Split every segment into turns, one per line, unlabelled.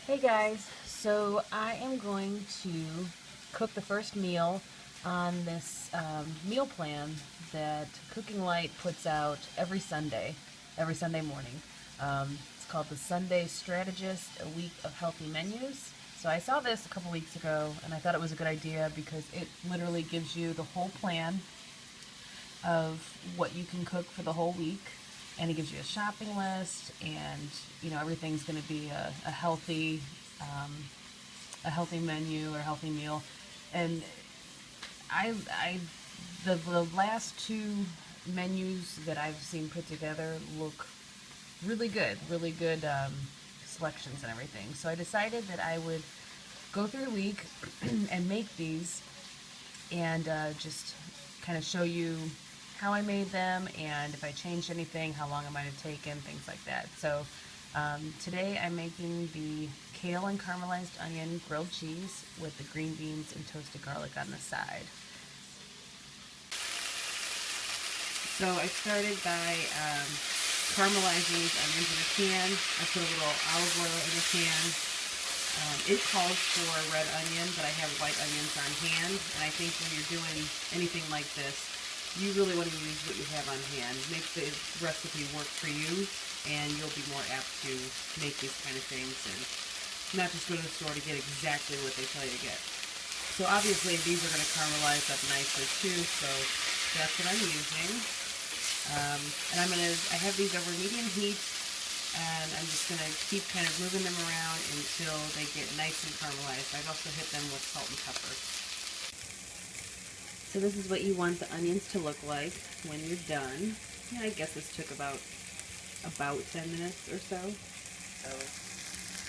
Hey guys, so I am going to cook the first meal on this meal plan that Cooking Light puts out every Sunday morning. It's called the Sunday Strategist, a week of healthy menus. So I saw this a couple weeks ago and I thought it was a good idea because it literally gives you the whole plan of what you can cook for the whole week, and it gives you a shopping list, and everything's going to be um, a healthy menu or healthy meal. And I the last two menus that I've seen put together look really good selections and everything. So I decided that I would go through the week and make these and just kind of show you how I made them, and if I changed anything, how long it might have taken, things like that. So today I'm making the kale and caramelized onion grilled cheese with the green beans and toasted garlic on the side. So I started by caramelizing these onions in a can. I put a little olive oil in the can. It calls for red onion, but I have white onions on hand, and I think when you're doing anything like this, you really want to use what you have on hand. Make the recipe work for you, and you'll be more apt to make these kind of things and not just go to the store to get exactly what they tell you to get. So obviously these are going to caramelize up nicely too, so that's what I'm using. And I have these over medium heat, and I'm just going to keep kind of moving them around until they get nice and caramelized. I've also hit them with salt and pepper. So this is what you want the onions to look like when you're done. Yeah, I guess this took about 10 minutes or so. So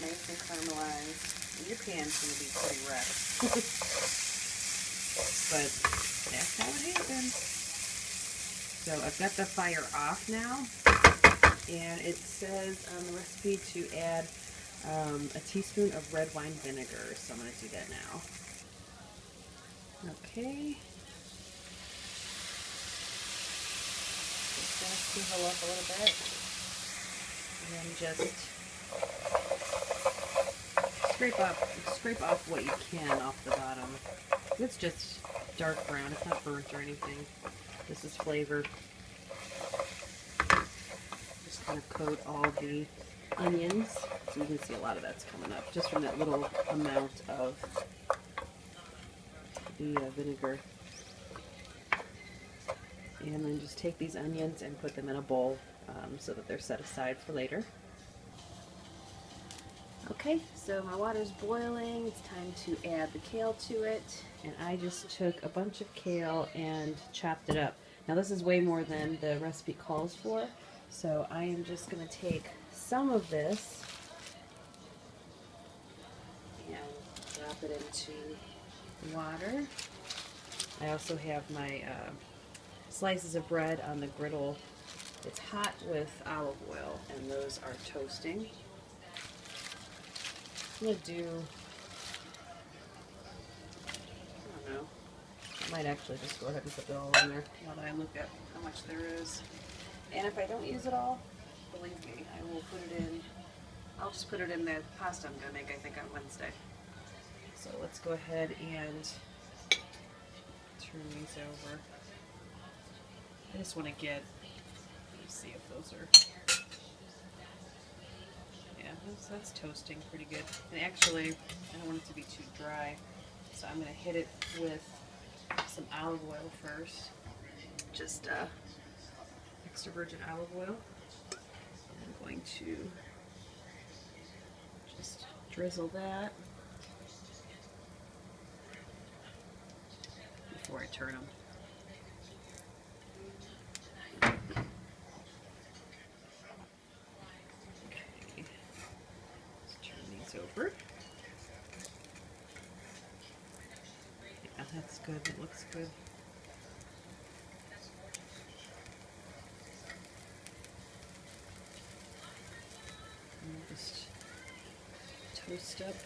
nice and caramelized. And your pan's going to be pretty rough. But that's how it happens. So I've got the fire off now. And it says on the recipe to add a teaspoon of red wine vinegar. So I'm going to do that now. Okay. Just going to sizzle up a little bit. And then just scrape off what you can off the bottom. It's just dark brown. It's not burnt or anything. This is flavor. Just kind of coat all the onions. So you can see a lot of that's coming up just from that little amount of the vinegar. And then just take these onions and put them in a bowl so that they're set aside for later. Okay, so my water's boiling. It's time to add the kale to it. And I just took a bunch of kale and chopped it up. Now this is way more than the recipe calls for, so I am just going to take some of this and drop it into water. I also have my slices of bread on the griddle. It's hot with olive oil, and those are toasting. I'm going to do, I don't know, I might actually just go ahead and put it all in there now that I look at how much there is. And if I don't use it all, believe me, I will put it in, I'll just put it in the pasta I'm going to make, I think, on Wednesday. So let's go ahead and turn these over. I just want to get, let me see if those are, yeah, that's toasting pretty good. And actually, I don't want it to be too dry, so I'm going to hit it with some olive oil first. Just extra virgin olive oil. And I'm going to just drizzle that before I turn them. Okay, let's turn these over. Yeah, that's good. It looks good. And we'll just toast up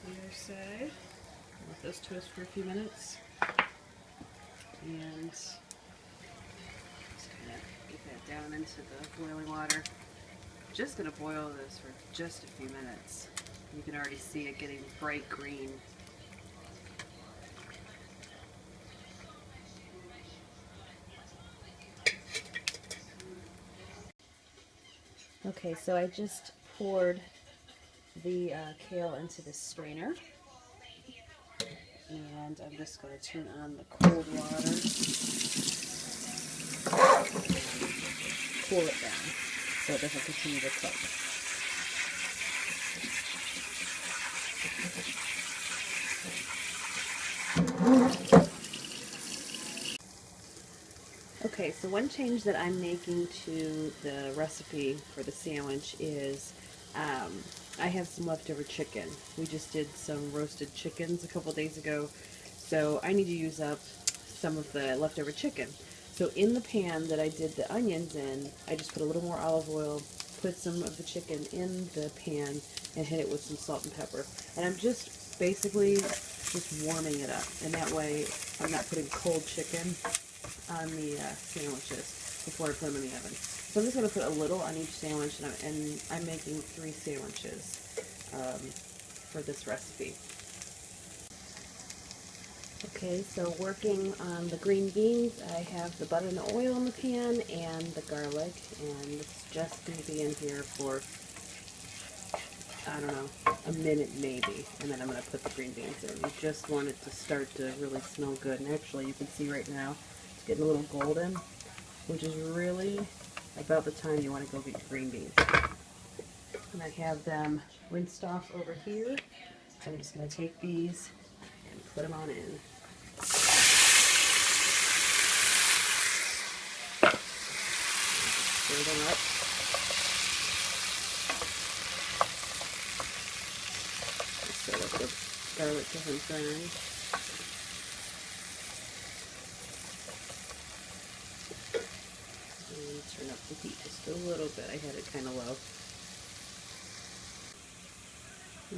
the other side. Let those toast for a few minutes. And just kind of get that down into the boiling water. Just going to boil this for just a few minutes. You can already see it getting bright green. Okay, so I just poured the kale into this strainer, and I'm just going to turn on the cold water, cool it down so it doesn't continue to cook. Okay, so one change that I'm making to the recipe for the sandwich is I have some leftover chicken. We just did some roasted chickens a couple days ago, so I need to use up some of the leftover chicken. So in the pan that I did the onions in, I just put a little more olive oil, put some of the chicken in the pan, and hit it with some salt and pepper. And I'm just basically just warming it up, and that way I'm not putting cold chicken on the sandwiches before I put them in the oven. So I'm just going to put a little on each sandwich, and I'm making 3 sandwiches for this recipe. Okay, so working on the green beans, I have the butter and the oil in the pan and the garlic, and it's just going to be in here for, I don't know, a minute maybe, and then I'm going to put the green beans in. You just want it to start to really smell good, and actually you can see right now it's getting a little golden, which is really about the time you want to go get your green beans. And I have them rinsed off over here, so I'm just going to take these and put them on in. Stir them up. So that the garlic doesn't burn. And turn up the heat just a little bit. I had it kind of low.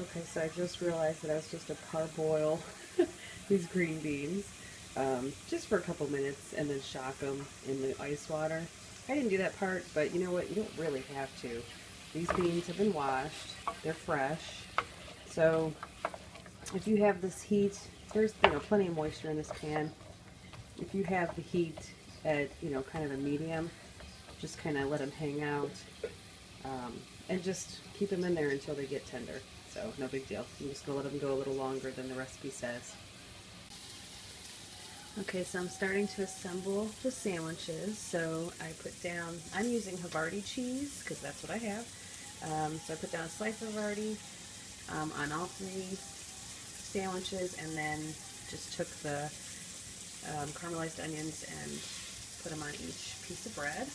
Okay, so I just realized that I was supposed to parboil these green beans just for a couple minutes and then shock them in the ice water. I didn't do that part, but you know what? You don't really have to. These beans have been washed. They're fresh. So if you have this heat, there's plenty of moisture in this pan. If you have the heat at kind of a medium, just kind of let them hang out and just keep them in there until they get tender. So no big deal. I'm just going to let them go a little longer than the recipe says. Okay, so I'm starting to assemble the sandwiches. So I put down, I'm using Havarti cheese because that's what I have. So I put down a slice of Havarti on all 3 sandwiches, and then just took the caramelized onions and put them on each piece of bread.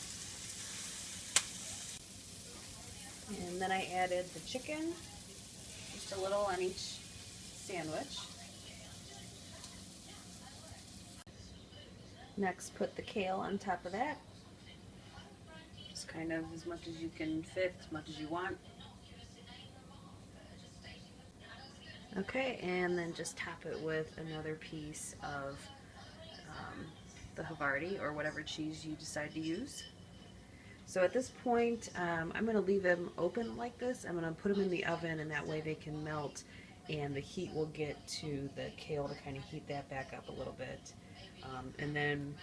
And then I added the chicken, just a little on each sandwich. Next, put the kale on top of that. Just kind of as much as you can fit, as much as you want. Okay, and then just top it with another piece of the Havarti or whatever cheese you decide to use. So at this point, I'm going to leave them open like this. I'm going to put them in the oven, and that way they can melt, and the heat will get to the kale to kind of heat that back up a little bit. And then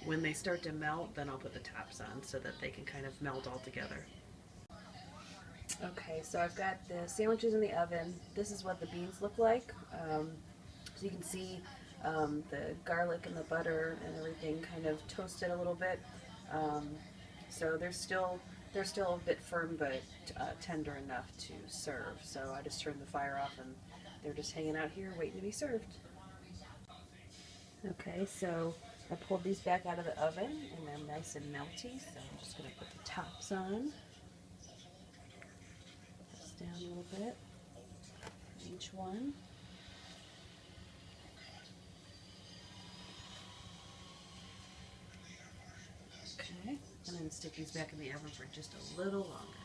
when they start to melt, then I'll put the tops on so that they can kind of melt all together. Okay, so I've got the sandwiches in the oven. This is what the beans look like. So you can see the garlic and the butter and everything kind of toasted a little bit. So they're still a bit firm, but tender enough to serve. So I just turned the fire off, and they're just hanging out here waiting to be served. Okay, so I pulled these back out of the oven, and they're nice and melty. So I'm just going to put the tops on. Put this down a little bit, each one. Okay, and then stick these back in the oven for just a little longer.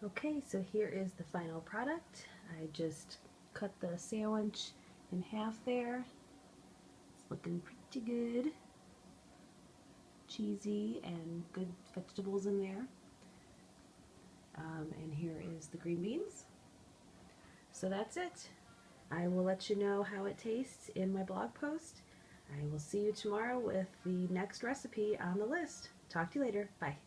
Okay, so here is the final product. I just cut the sandwich in half there. It's looking pretty good. Cheesy and good vegetables in there. And here is the green beans. So that's it. I will let you know how it tastes in my blog post. I will see you tomorrow with the next recipe on the list. Talk to you later. Bye.